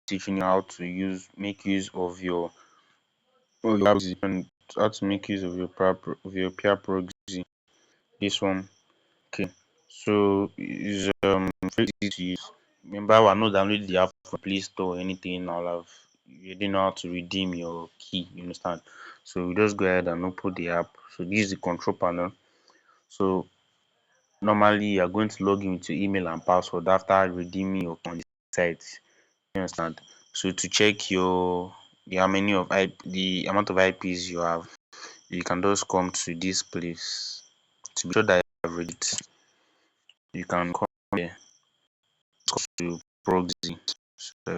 teaching you how to make use of your proxy and how to make use of your Pia Proxy. This one, okay. So is very easy to use. Remember, I not download the app from Play Store or anything. I'll have you didn't know how to redeem your key. You understand? So you just go ahead and open the app. So this is the control panel. So normally you are going to log in with your email and password after redeeming your on the site. You understand? So to check the how many of the amount of IPs you have, you can just come to this place to be sure that you have read it. You can come here to proxy. So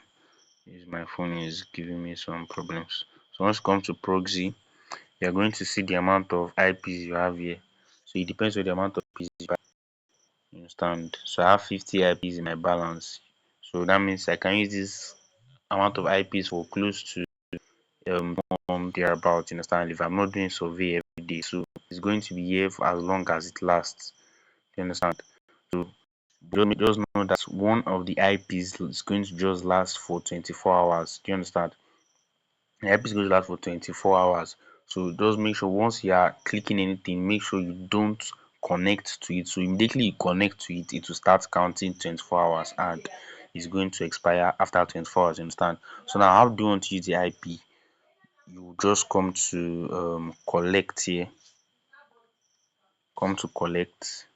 my phone is giving me some problems. So once you come to proxy, you are going to see the amount of IPs you have here. So it depends on the amount of IPs you have. You understand? So I have 50 IPs in my balance. So that means I can use this amount of IPs for close to thereabout. You understand? If I'm not doing survey every day, so it's going to be here for as long as it lasts. You understand? So just know that one of the IPs is going to just last for 24 hours. Do you understand? The IP is going to last for 24 hours. So just make sure once you are clicking anything, make sure you don't connect to it. So immediately you connect to it, it will start counting 24 hours and it's going to expire after 24 hours. You understand? So now how do you want to use the IP? You just come to collect here. Come to collect.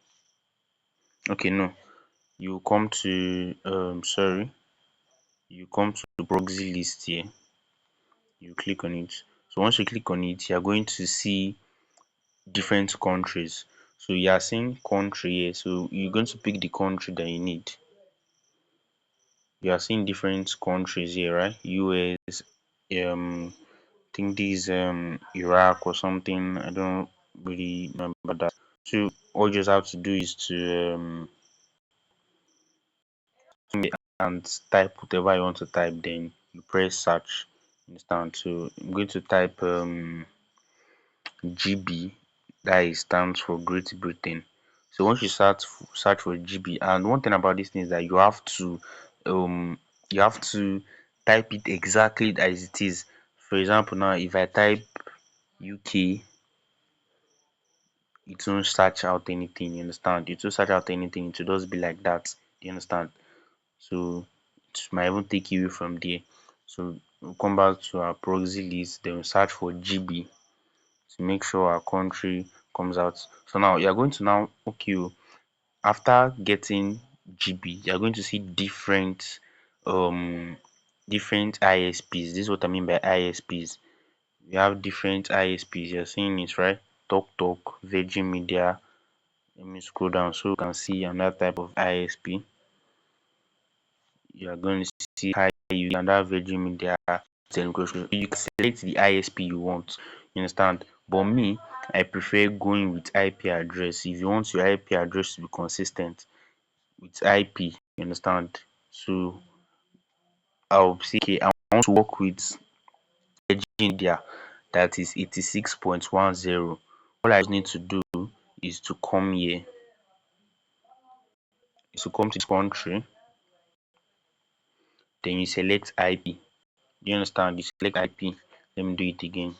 Okay, no. You come to you come to proxy list here. You click on it. So once you click on it, you are going to see different countries. So you are seeing country here. So you're going to pick the country that you need. You are seeing different countries here, right? US, I think this Iraq or something. I don't really remember that. So all you just have to do is to and type whatever you want to type, then you press search. Understand? So I'm going to type GB, that is stands for Great Britain. So once you search for GB, and one thing about this thing is that um you have to type it exactly as it is. For example, now if I type UK, it won't search out anything. You understand? It won't search out anything. It will just be like that. You understand? So it might even take you from there. So we'll come back to our proxy list, then we'll search for GB to make sure our country comes out. So now you're going to now okay after getting GB, you're going to see um different ISPs. This is what I mean by ISPs. We have different ISPs. You're seeing it, right? Talk Talk, Virgin Media. Let me scroll down so you can see another type of ISP. You are going to see how you under Virgin Media Telecom. You can select the ISP you want. You understand? But me, I prefer going with IP address. If you want your IP address to be consistent with IP, you understand? So I'll say okay, I want to work with Virgin Media that is 86.10. All I just need to do is to come here, is to come to this country, then you select IP. Do you understand? You select IP. Let me do it again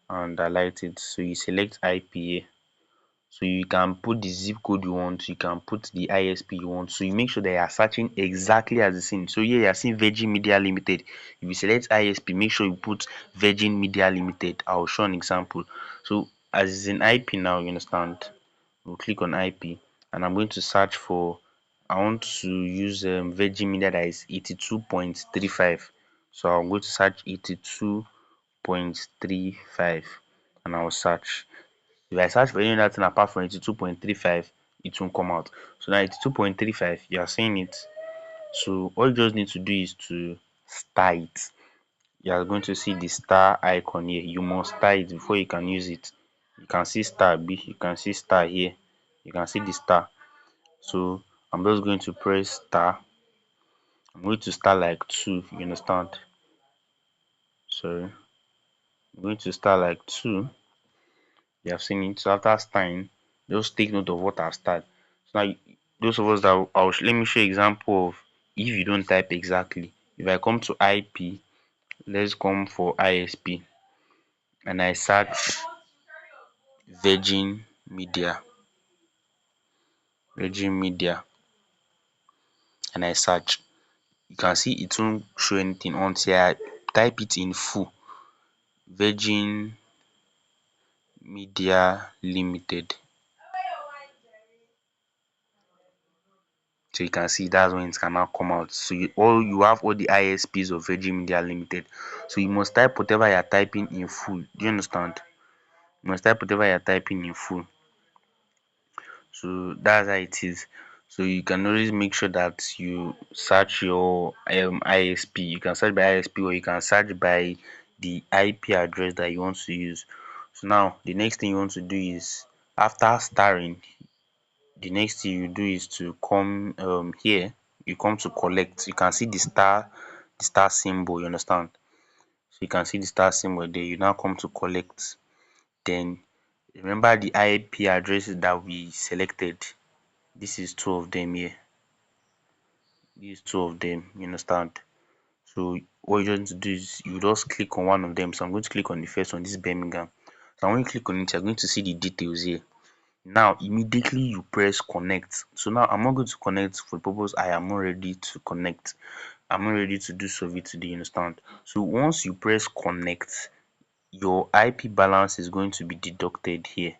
and highlight it. So you select IP here. So you can put the zip code you want, you can put the ISP you want. So you make sure that you are searching exactly as the same. So here you are seeing Virgin Media Limited. If you select ISP, make sure you put Virgin Media Limited. I'll show an example. So as it's in IP now, you understand? We'll click on IP and I'm going to search for I want to use Virgin Media that is 82.35. So I'm going to search 82.35 and I'll search. If I search for any other thing apart from 82.35, it won't come out. So now 82.35, you are seeing it. So all you just need to do is to star it. You are going to see the star icon here. You must star it before you can use it. You can see star B, you can see star here. You can see the star. So I'm just going to press star. I'm going to star like 2, you understand? Sorry. I'm going to star like 2. You have seen it. So after starting, just take note of what I've started. So now those of us that let me show you example of if you don't type exactly, If I come to IP, let's come for ISP and I search Virgin Media, Virgin Media, and I search, you can see it won't show anything until I type it in full. Virgin Media Limited. So you can see that's when it can now come out. So you have all the ISPs of Virgin Media Limited. So you must type whatever you are typing in full. Do you understand? You must type whatever you are typing in full. So that's how it is. So you can always make sure that you search your ISP. You can search by ISP or you can search by the IP address that you want to use. So now the next thing you want to do is, after starring, the next thing you do is to come here. You come to collect. You can see the star symbol. You understand? So you can see the star symbol there. You now come to collect. Then remember the IP addresses that we selected. This is two of them here. These two of them. You understand? So what you just do is you just click on one of them. So I'm going to click on the first one. This is Birmingham. So when you click on it, you're going to see the details here. Now immediately you press connect. So now I'm not going to connect for the purpose I am not ready to connect. I'm not ready to do survey today, you understand? So once you press connect, your IP balance is going to be deducted here.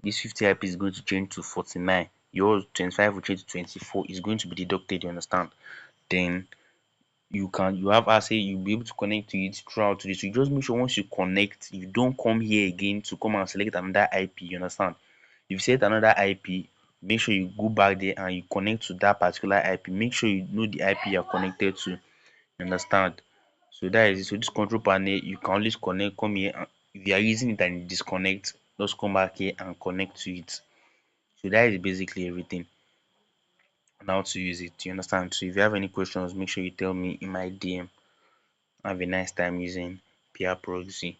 This 50 IP is going to change to 49. Your 25 will change to 24. Is going to be deducted, you understand? Then you have access, you'll be able to connect to it throughout today. So you just make sure once you connect, you don't come here again to come and select another IP, you understand? If you set another IP, make sure you go back there and you connect to that particular IP. Make sure you know the IP you're connected to. You understand? So that is it. So this control panel, you can always connect, come here. And if you are using it and you disconnect, just come back here and connect to it. So that is basically everything on how to use it. You understand? So if you have any questions, make sure you tell me in my DM. Have a nice time using Pia Proxy.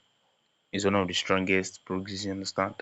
It's one of the strongest proxies, you understand?